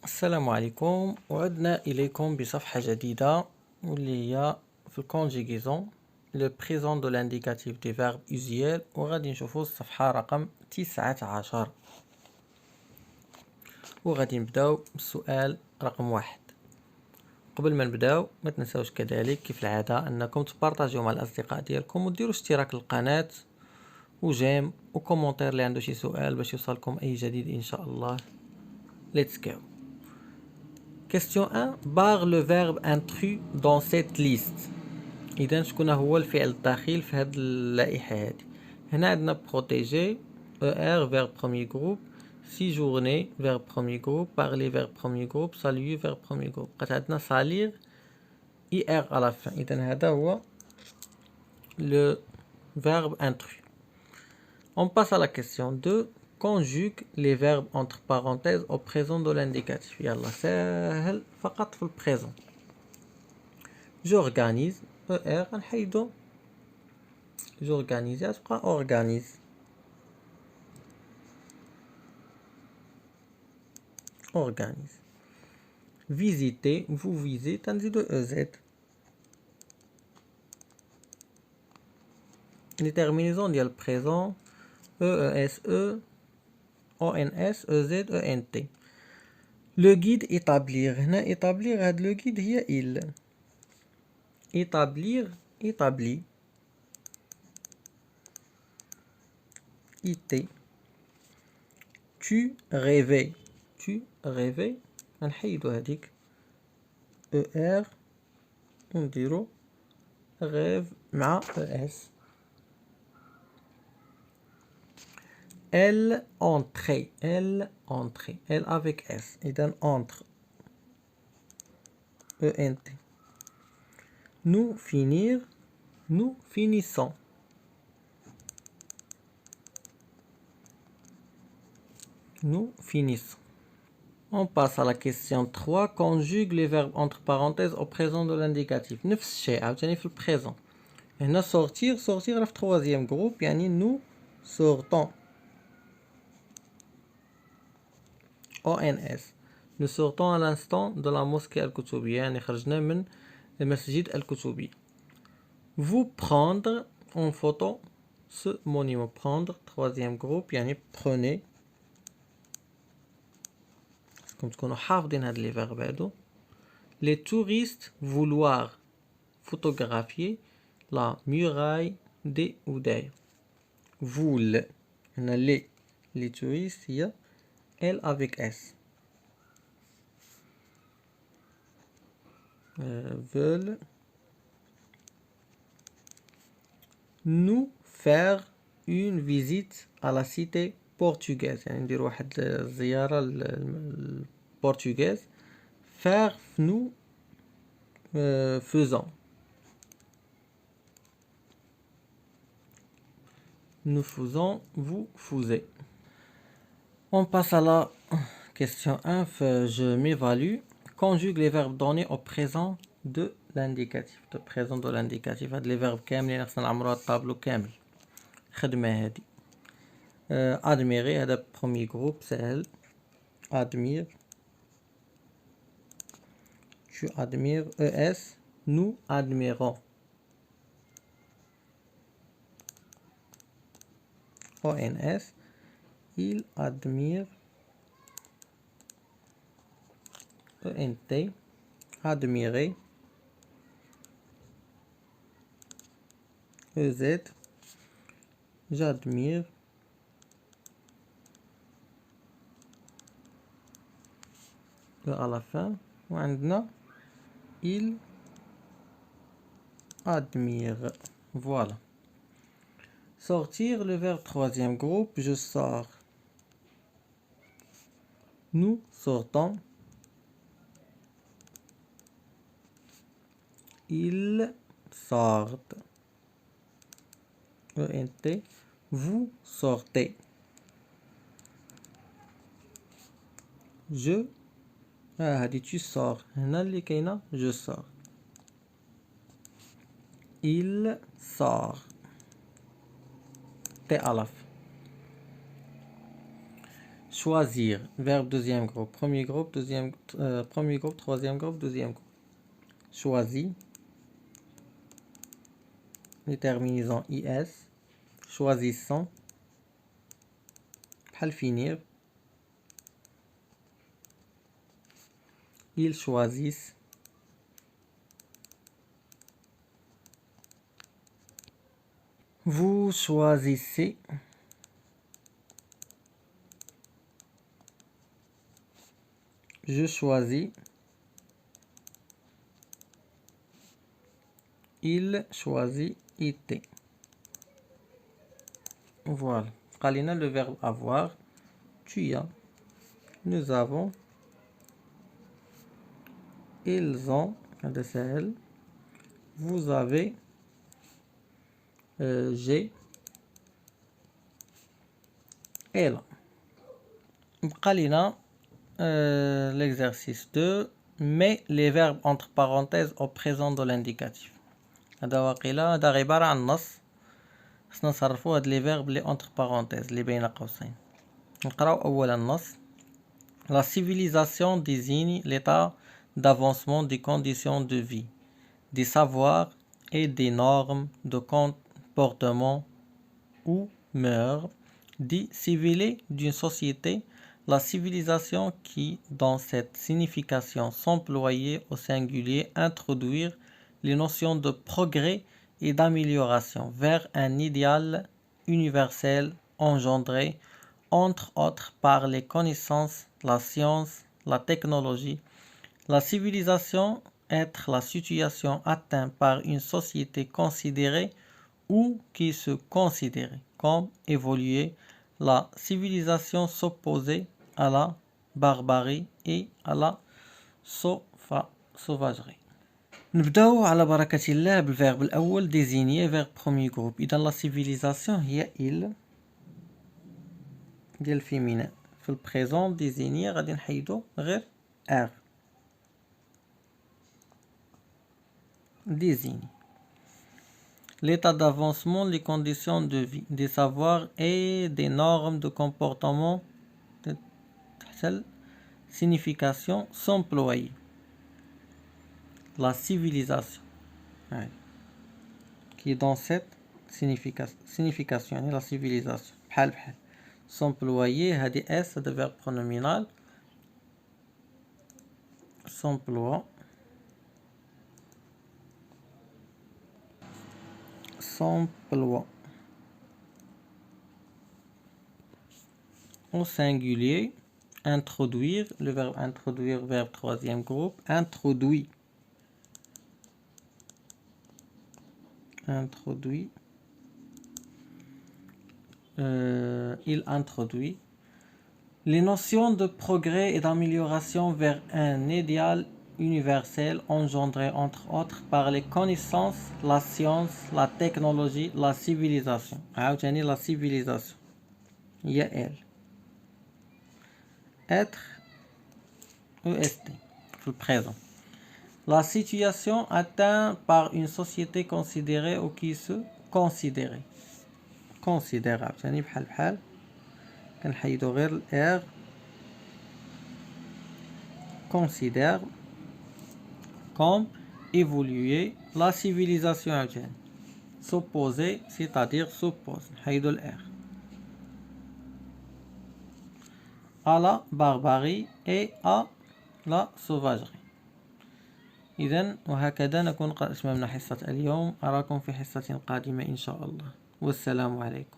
السلام عليكم، وعدنا إليكم بصفحة جديدة واللي هي في الكونجيغيزون لو بريزون دو لانديكاتيف دي فيرب اوزيال، وغادي نشوفو الصفحة رقم 19 وغادي نبداو بالسؤال رقم 1. قبل ما نبداو ما تنساوش كذلك كيف العادة انكم تبارطاجيو مع الاصدقاء ديالكم وديروا اشتراك للقناة وجيم وكومونتير اللي عنده شي سؤال باش يوصلكم اي جديد ان شاء الله. Let's go. Question 1. Barre le verbe intrus dans cette liste. إذا شكون هو الفعل الدخيل في هاد اللائحة هادي؟ هنا عندنا protéger ER verbe premier groupe, séjourner verbe premier groupe, parler verbe premier groupe, saluer verbe premier groupe. بقات عندنا salir IR à la fin. إذا هذا هو le verbe intrus. On passe à la question 2. Conjugue les verbes entre parenthèses au présent de l'indicatif. يلا ساهل فقط في البريزون. J'organise ER غنحيدو j'organise تبقى organise. Organise. Visiter vous visitez تنزيدو EZ. Les terminaisons ديال présent EESE ONS EZ ENT. Le guide établir. هنا établir هاد le guide هي il. Établir établi. IT. Tu rêvais. Tu rêvais غنحيدو هاديك ER ونديرو rêve مع ES. Elle entrait. Elle entrait. Elle avec S. إذن entre ENT. Nous finir. Nous finissons. Nous finissons. On passe à la question 3. Conjugue les verbes entre parenthèses au présent de l'indicatif. نفس الشيء عاوتاني في البريزون. هنا sortir sortir راه في troisième groupe يعني nous sortons. ONS. Nous sortons à l'instant de la mosquée الكتبية يعني خرجنا من المسجد الكتبي. Vous prendre en photo ce monument. Prendre troisième groupe يعني prenez. كم تكونوا حافظين هاد لي فيرب هادو. Les touristes vouloir photographier la muraille des Ouday. Voule. هنا les touristes هي L avec S. Veulent nous faire une visite à la cité portugaise. يعني ندير واحد الزيارة للبرتغال. Faire nous faisons. Nous faisons, vous faisiez. On passe à la question 1. Je m'évalue. Conjugue les verbes donnés au présent de l'indicatif. De présent de l'indicatif. هاد les verbes كاملين خصنا نعمرو هاد الطابلو كامل. خدمة هادي. Admirer هذا premier groupe سهل. Admire. Tu admires ES. Nous admirons. ONS. Il admire. ENT. Admirer. EZ. J'admire. À la fin وعندنا il admire. Voilà. Sortir le verbe troisième groupe. Je sors. Nous sortons. Ils sortent. ENT. Vous sortez. Je هادي tu sors. هنا اللي كاينه je sors. Il sort. T à la fin. choisir, verbe deuxième groupe, premier groupe, premier groupe, troisième groupe, deuxième groupe. Choisi, les terminaisons is, choisissant, بحال finir, ils choisissent, vous choisissez, je choisis, il choisit, it. Voilà. قال le verbe avoir, tu as, nous avons, ils ont, هذا سهل, vous avez, j'ai, elle. بقى لنا l'exercice 2, mets les verbes entre parenthèses au présent de l'indicatif. هذا واقيلا هذا عبارة عن نص خصنا نصرفو هاد لي فيرب لي entre parenthèses اللي بين قوسين. نقراو أولا النص. La civilisation désigne l'état d'avancement des conditions de vie, des savoirs et des normes de comportement ou mœurs dits civilés d'une société. La civilisation qui, dans cette signification, s'employait au singulier, introduire les notions de progrès et d'amélioration vers un idéal universel engendré, entre autres, par les connaissances, la science, la technologie. La civilisation être la situation atteinte par une société considérée ou qui se considérait comme évoluée. La civilisation s'opposait à la barbarie et à la sauvagerie. نبداو على بركة الله بالفيرب الأول désigner verbe premier groupe. إذا la civilisation هي il ديال الفيمينين. في البريزون désigner غادي نحيدو غير r. désigne l'état d'avancement, les conditions de vie, des savoirs et des normes de comportement. Signification s'employer. La civilisation qui est dans cette signification la civilisation بحال s'employer هذه s هذا verbe pronominal s'emploie au singulier. Introduire, le verbe introduire, verbe troisième groupe, introduit, il introduit les notions de progrès et d'amélioration vers un idéal universel engendré entre autres par les connaissances, la science, la technologie, la civilisation. عاوتاني la civilisation هي elle. Être EST في البريزون. La situation atteinte par une société considérée ou qui se considérait. considère عاوتاني بحال كنحيدو غير الار. considère comme évoluer. La civilisation عاوتاني s'opposer c'est-à-dire s'oppose نحيدو الار. à la barbarie et à la sauvagerie. إذن وهكذا نكون قد أتممنا حصة اليوم. أراكم في حصة قادمة إن شاء الله، والسلام عليكم.